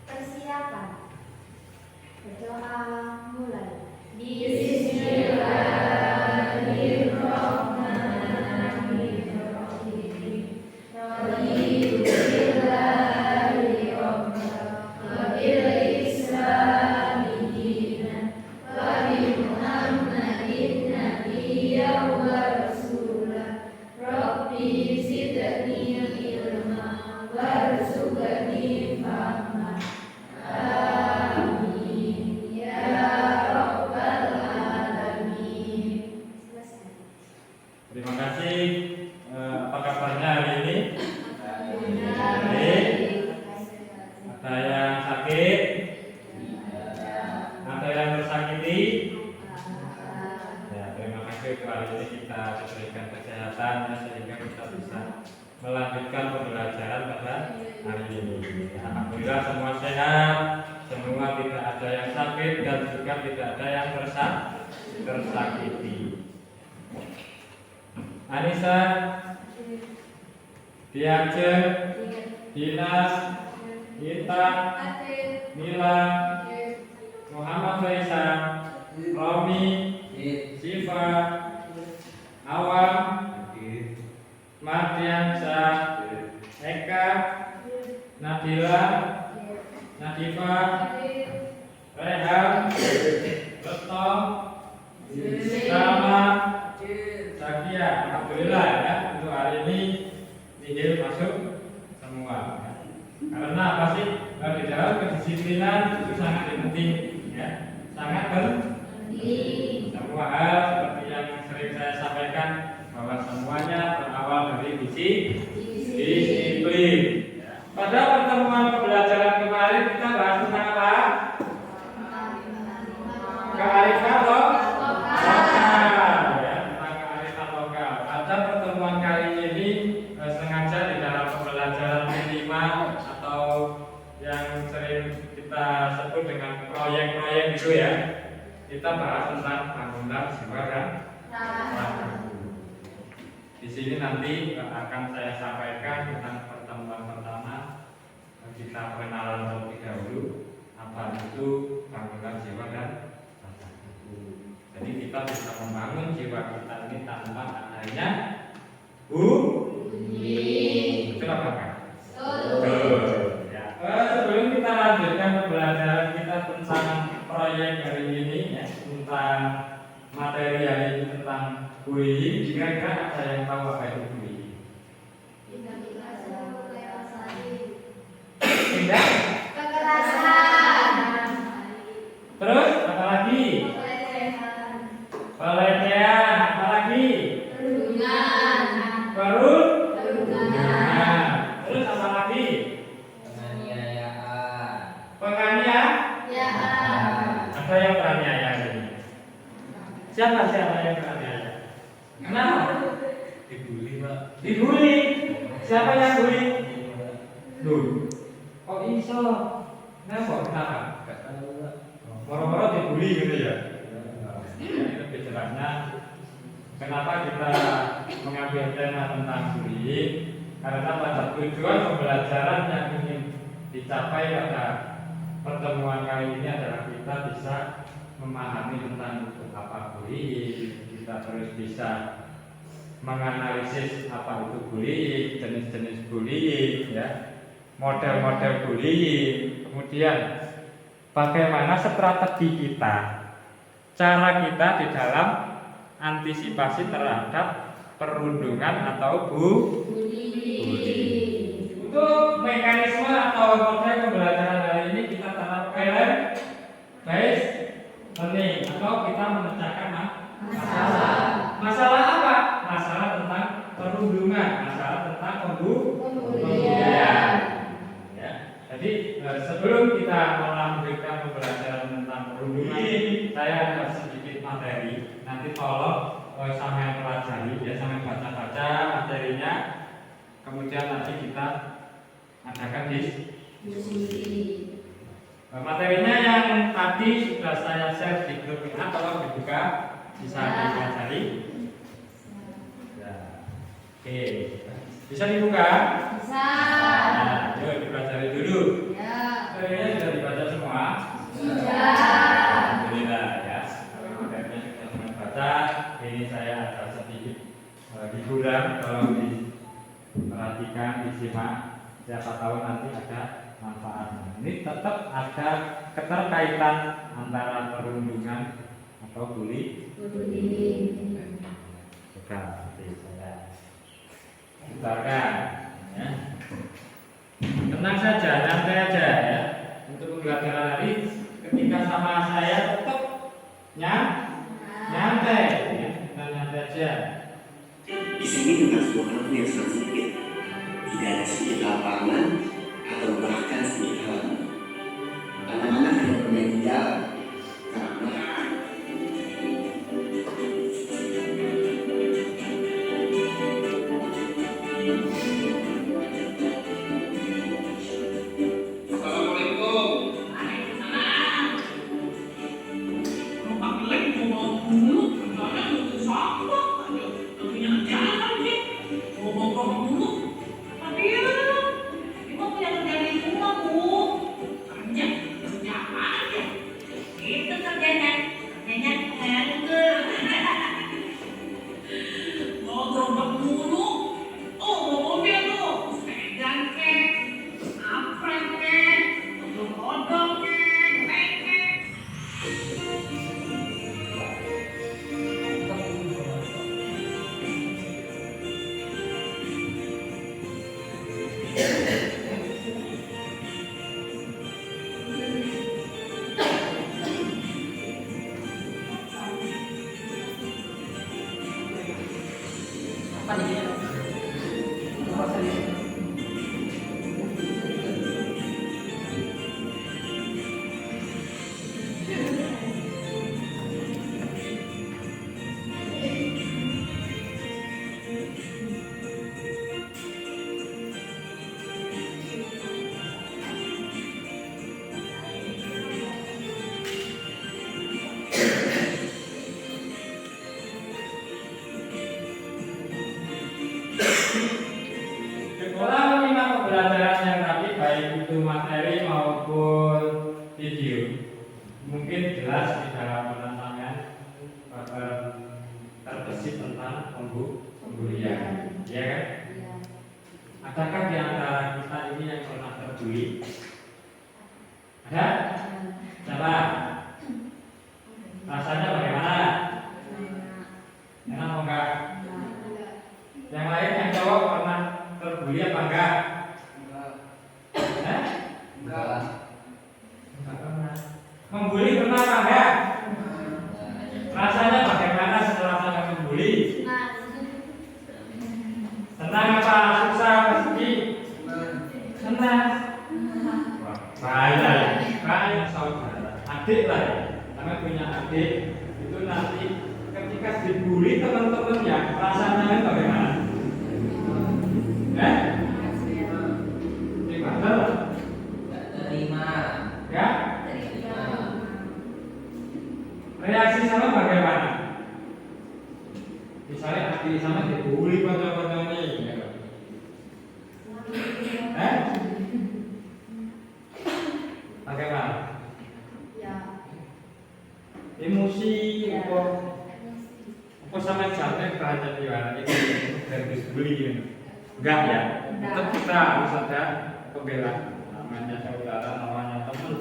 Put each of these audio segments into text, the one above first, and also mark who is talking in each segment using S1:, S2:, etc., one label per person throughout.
S1: Persiapan. Berdoa mulai.
S2: Terima kasih. Apa kabarnya hari ini? Baik. Ada yang sakit? Ada yang tersakiti? Ya, terima kasih. Kali ini kita diberikan kesehatan sehingga kita bisa melanjutkan pembelajaran pada hari ini. Alhamdulillah semua sehat, semua tidak ada yang sakit dan juga tidak ada yang tersakiti. Anissa, Diajeng, Dinas, Ita, Mila, Muhammad Faisal, Romi, Siva, Awam, Mardiansyah, Eka, Nabila, Nadifa, Rehan, Reto, Salma, Zakia. Alhamdulillah ya, untuk hari ini nihil masuk semua ya. Karena apa sih? Di dalam kedisiplinan itu sangat penting ya, sangat penting. Semua hal seperti yang sering saya sampaikan bahwa semuanya berawal dari disiplin. Pada pertemuan pembelajaran kemarin kita bahas tentang apa? Kearifan lokal. Pada pertemuan kali ini sengaja di dalam pembelajaran minimal atau yang sering kita sebut dengan proyek-proyek itu ya, kita bahas tentang bangunan jiwa dan raga. Di sini nanti akan saya sampaikan tentang pertemuan pertama, kita perkenalan terlebih dahulu apa itu bangunan jiwa dan raga. Jadi kita bisa membangun jiwa kita ini tanpa adanya bunyi. Betul apa kan? Betul. Ya. Sebelum kita lanjutkan pembelajaran kita tentang proyek hari ini ya, tentang materi hari ini tentang bullying, kira-kira ada yang tahu apa itu bullying? Tindak
S1: Kekerasan.
S2: Terus apa lagi? Pelecehan, apa lagi?
S1: Perundungan.
S2: Perundungan. Terus apa lagi? Penganiayaan. Ada yang beraniaya ini? Siapa yang beraniaya? Kenapa?
S3: Dibully, Pak.
S2: Dibully. Siapa yang bully? Duh. Kok iso? Kenapa?
S3: Enggak tahu, Pak.
S2: Moro-moro dibully gitu ya? Ini lebih jelasnya kenapa kita mengambil tema tentang bullying, karena pada tujuan pembelajaran yang ingin dicapai pada pertemuan kali ini adalah kita bisa memahami tentang apa bullying, kita terus bisa menganalisis apa itu bullying, jenis-jenis bullying ya, model-model bullying, kemudian bagaimana strategi kita, cara kita di dalam antisipasi terhadap perundungan atau bullying. Untuk mekanisme atau model pembelajaran hari ini kita terapkan based learning atau kita memecahkan masalah. Masalah apa? Masalah tentang perundungan, masalah tentang pembulian. Ya. Jadi sebelum kita melanjutkan pembelajaran tentang perundungan, saya ada sedikit materi. Nanti tolong sampai pelajari ya, sampai baca-baca materinya. Kemudian nanti kita adakan diskusi. Materinya yang tadi sudah saya share di grup WA, tolong dibuka, bisa dipelajari. Ya. Oke, bisa dibuka?
S1: Bisa.
S2: Nah, Ayo dipelajari dulu.
S1: Ya.
S2: Materinya sudah dibaca semua.
S1: Sudah.
S2: Alhamdulillah ya. Kalau materinya sudah semua dibaca, ini saya ada sedikit hiburan. Tolong diperhatikan, disimak. Siapa tahu nanti ada manfaatnya. Ini tetap ada keterkaitan antara perundungan atau bullying. Bukan seperti saya. Putarkan ya. Tenang saja, nyantai aja ya. Untuk pembelajaran hari ketika sama saya tetap nyantai ya. Kita nyantai aja.
S4: Di sini tentang sebuah waktu yang sangat sempit. Tidak ada sedikit lapangan atau bahkan sedikit halaman. Anak-anak hanya bermain di jalan karena
S2: Sekolah menyimak pembelajaran yang tadi baik itu materi maupun video. Mungkin jelas di dalam penatangan terbesit tentang pembulian, ya kan? Adakah di antara kita ini yang pernah terbuli? Ada? Siapa? Rasanya bagaimana? Enak apa enggak? Yang lain yang cowok pernah terbuli apa enggak? Enggak pernah. Membuli pernah apa enggak? Rasanya bagaimana setelah saya membuli? Senang apa? Susah apa sedih? Senang. Wah, bahaya ya. Bahaya saudara. Adik lah ya. Karena punya adik itu nanti ketika dibully teman-temannya rasanya kan bagaimana? Gimana?
S5: Terima.
S2: Ya? Reaksi sama bagaimana? Misalnya adik sama dibully kocok-kocoknya ya. Bagaimana? Emosi apa sama jangan perhatian gimana itu dari dibully gitu. Enggak ya, tetap kita harus ada pembelaan. Namanya saudara, namanya teman,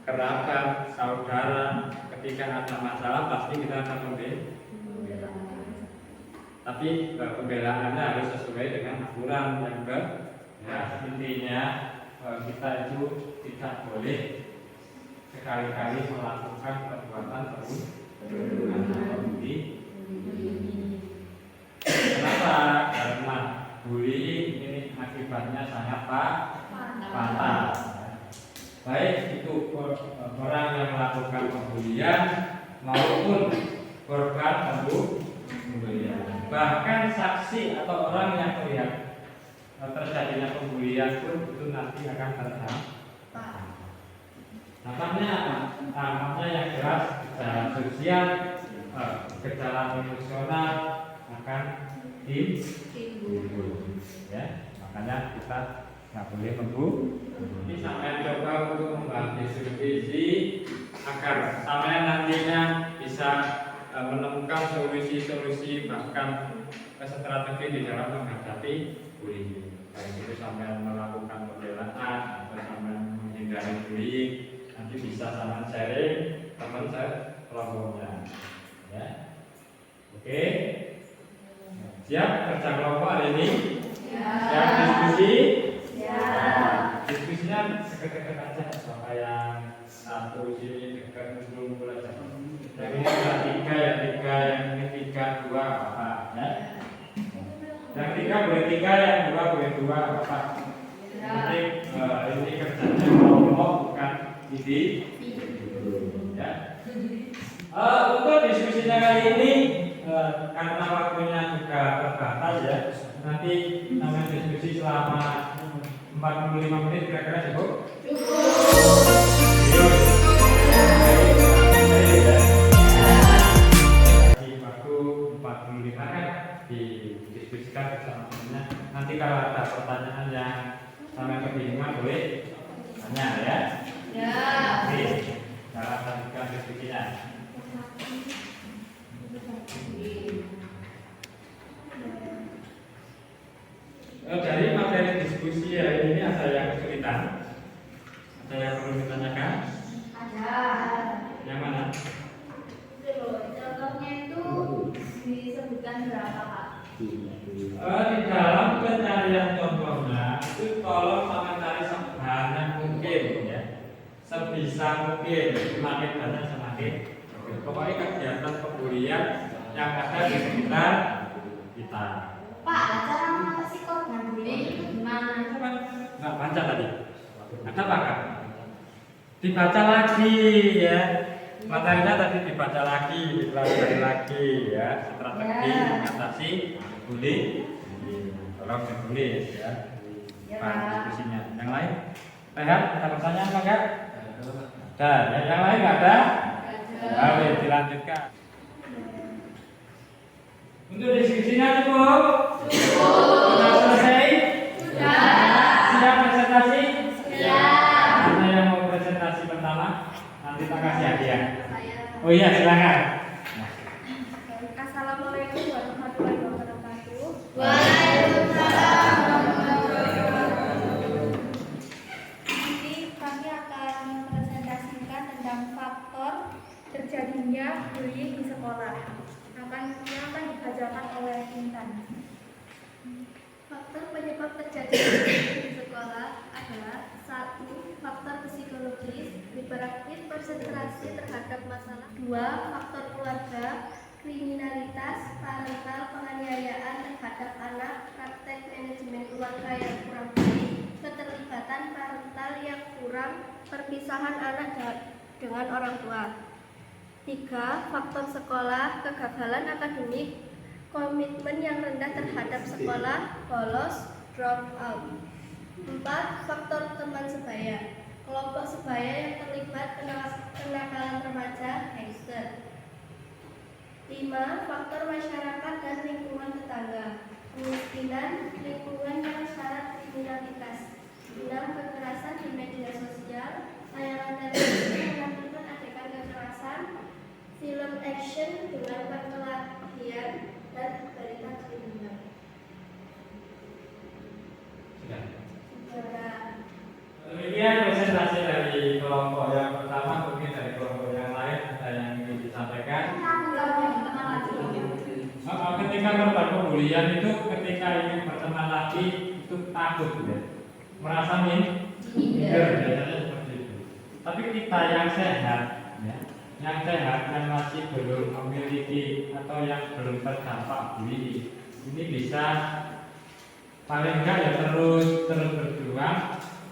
S2: kerabat, saudara. Ketika ada masalah pasti kita akan membela. Tapi pembelaannya harus sesuai dengan aturan yang ya intinya kita itu tidak boleh sekali-kali melakukan perbuatan bully. Kenapa? Karena bullying ini akibatnya sangat fatal. Baik itu orang yang melakukan pembulian maupun korban pembulian. Bahkan saksi atau orang yang melihat terjadinya pembulian pun itu nanti akan terdampak. Dampaknya apa? Dampaknya yang jelas gejala sosial, gejala emosional akan timbul, ya. Maka makanya kita nggak boleh ini sampai coba untuk membahas isu agar sampai nantinya bisa menemukan solusi-solusi bahkan strategi di dalam menghadapi bullying. Baik itu sampai melakukan pembelaan atau sampai menghindari bullying, nanti bisa sama sharing teman sekelompoknya. Ya. Oke. Siap kerja kelompok hari ini? Siap diskusi? Diskusinya dekat-dekat aja, sampai yang satu sini dekat ngumpul aja. Yang ini ada tiga, yang ini tiga, dua, apa ya? Yang tiga boleh tiga, yang dua boleh dua, apa? Jadi ini kerjanya kelompok bukan individu. Ya. Untuk diskusinya kali ini karena waktunya juga terbatas ya, nanti namanya diskusi selama 45 menit kira-kira cukup? Di waktu 45 kan didiskusikan bersama-sama. Nanti kalau ada pertanyaan yang sampai kebingungan boleh tanya ya. Ya. Oke, kita lanjutkan diskusinya. Dari materi diskusi hari ini ada yang kesulitan? Ada yang perlu ditanyakan?
S1: Ada.
S2: Yang mana?
S1: Contohnya itu disebutkan berapa, Pak?
S2: Di dalam pencarian contohnya itu tolong sama cari sebanyak mungkin ya, sebisa mungkin, semakin banyak semakin. Pokoknya kegiatan pembulian yang ada di sekitar kita.
S1: Pak, cara mengatasi korban bullying itu gimana?
S2: Nggak baca tadi. Ada apa Kak? Dibaca lagi ya. Materinya tadi dibaca lagi, dipelajari lagi ya. Strategi mengatasi bullying. Tolong ditulis ya. Pak diskusinya. Yang lain? Sehat? Ada pertanyaan apa Kak? Ada. Yang lain nggak ada? Boleh dilanjutkan. Untuk diskusinya cukup? Sudah selesai? Sudah. Siap presentasi? Siap. Mana yang mau presentasi pertama? Nanti tak kasih hadiah. Oh iya, silakan.
S1: Assalamualaikum warahmatullahi wabarakatuh.
S6: Waalaikumsalam warahmatullahi
S1: wabarakatuh. Nanti kami akan mempresentasikan tentang faktor terjadinya bullying di sekolah. Yang akan dibacakan oleh Intan.
S6: Faktor penyebab terjadinya bullying di sekolah adalah 1. Faktor psikologis, hiperaktif konsentrasi terhadap masalah. 2. Faktor keluarga, kriminalitas, parental, penganiayaan terhadap anak, praktek manajemen keluarga yang kurang baik, keterlibatan parental yang kurang, perpisahan anak dengan orang tua. 3. Faktor sekolah, kegagalan akademik, komitmen yang rendah terhadap sekolah, bolos, drop out. 4. Faktor teman sebaya, kelompok sebaya yang terlibat kenakalan remaja, gangster. 5. Faktor masyarakat dan lingkungan tetangga, kemiskinan, lingkungan yang syarat kriminalitas. 6. Kekerasan di media sosial, tayangan televisi menampilkan adegan kekerasan, film action dengan perkelahian dan berita kriminal.
S2: Demikian presentasi dari kelompok yang pertama, mungkin dari kelompok yang lain ada yang ingin disampaikan. Ketika korban pembulian itu ketika ingin berteman lagi itu takut ya, merasa minder biasanya seperti itu. Tapi kita yang sehat ya, yang masih belum memiliki atau yang belum terdampak bullying ini bisa paling enggak ya terus berjuang,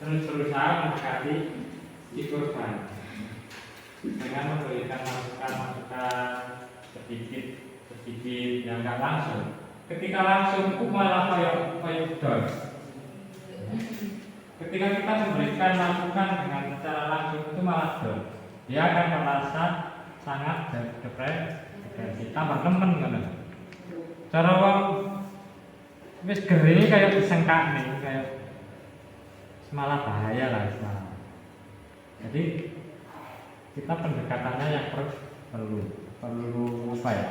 S2: terus berusaha mendekati si korban dengan memberikan masukan sedikit yang enggak langsung. Ketika langsung itu malah kayak down. Ketika kita memberikan masukan dengan secara langsung itu malah down. Dia akan merasa sangat depresi, tambah temen kan. Cara wong Wis gering kayak disengkak nih, kayak malah bahaya lah malah. Jadi kita pendekatannya yang perlu apa ya?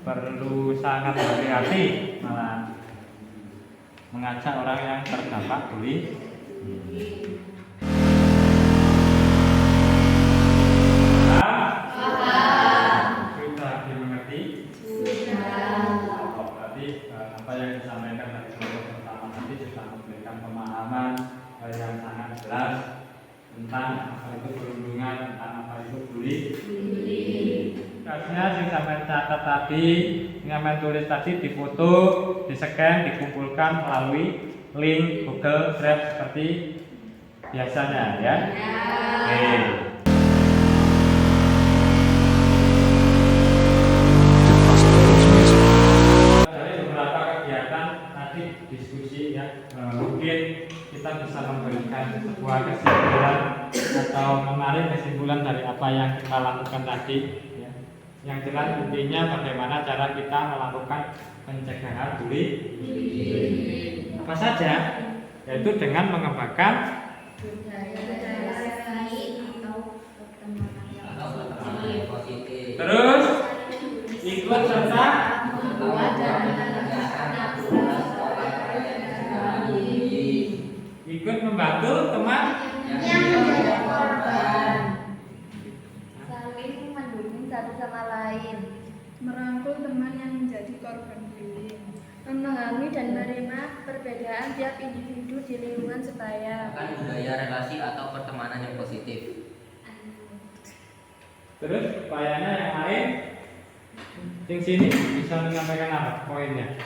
S2: Perlu sangat hati-hati malah mengajak orang yang terdampak bullying. Sudah dimengerti? Berarti apa yang disampaikan dari kelompok pertama tadi sudah memberikan pemahaman yang sangat jelas tentang apa itu perundungan, tentang apa itu bullying. Kasihnya sing sampai catat tadi, sampai tulis tadi, difoto, di-scan, dikumpulkan melalui link Google Drive seperti biasanya ya. Oke. Dari beberapa kegiatan tadi diskusi ya, mungkin kita bisa memberikan sebuah kesimpulan atau menarik kesimpulan dari apa yang kita lakukan tadi. Yang jelas intinya bagaimana cara kita melakukan pencegahan bullying. Apa saja? Yaitu dengan mengembangkan terus ikut serta ikut membantu teman
S6: yang menjadi korban, saling mendukung satu sama lain,
S7: merangkul teman yang menjadi korban bullying,
S6: memahami dan menerima perbedaan tiap individu di lingkungan supaya
S5: Kan budaya relasi atau pertemanan yang positif.
S2: terus upayanya yang lain. Di sini bisa menyampaikan apa poinnya?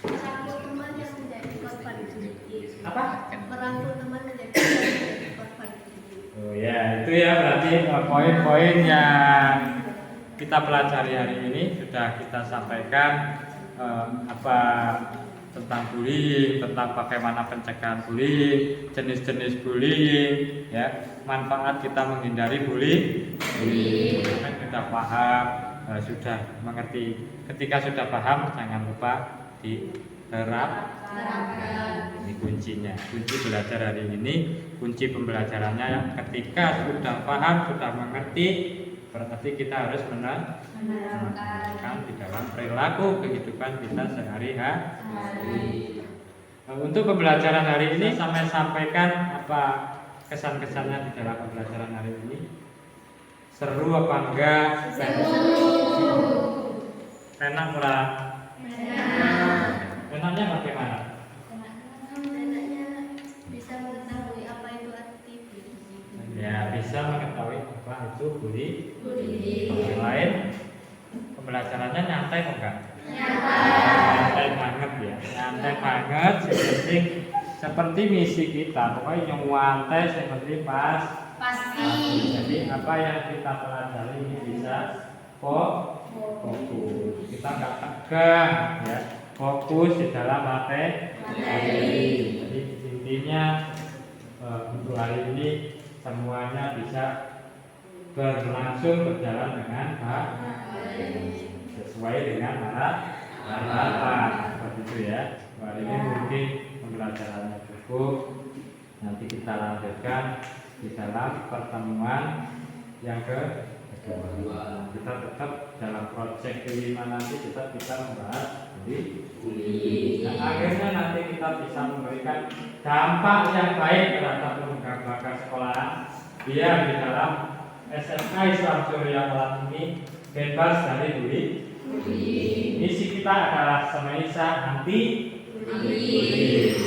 S6: merangkul teman yang menjadi korban bullying.
S2: Apa?
S6: Merangkul teman menjadi korban bullying.
S2: Oh ya, itu ya berarti poin-poin yang kita pelajari hari ini sudah kita sampaikan apa tentang bullying, tentang bagaimana pencegahan bullying, jenis-jenis bullying, ya, manfaat kita menghindari bullying. Kita paham, sudah mengerti. Ketika sudah paham, jangan lupa diterapkan. Ini kuncinya. Kunci belajar hari ini, kunci pembelajarannya ketika sudah paham, sudah mengerti, berarti kita harus menerapkan di dalam perilaku kehidupan kita sehari-hari. Untuk pembelajaran hari ini sampai sampaikan apa kesan-kesannya di dalam pembelajaran hari ini. Seru apa enggak? Enak murah. Enaknya bagaimana?
S6: Enaknya bisa mengetahui apa itu aktivis.
S2: Ya, bisa mengetahui apa itu bullying. Yang lain, pembelajarannya nyantai kok enggak? Nyantai banget ya, nyantai banget. Seperti misi kita, pokoknya yang nyantai seperti pasti. Jadi apa yang kita pelajari ini bisa fokus. Kita nggak tegang, ya, fokus di dalam materi. Jadi intinya untuk hari ini semuanya bisa berjalan dengan baik, sesuai dengan harapan. Seperti itu ya. Hari ini mungkin pembelajarannya cukup. Nanti kita lanjutkan di dalam pertemuan yang kedua. Kita tetap dalam proyek kelima nanti kita bisa membahas bullying. Dan akhirnya nanti kita bisa memberikan dampak yang baik terhadap lembaga sekolahan biar di dalam SMA Islam Surya Malang ini bebas dari bullying. Misi kita adalah semeisa anti bullying.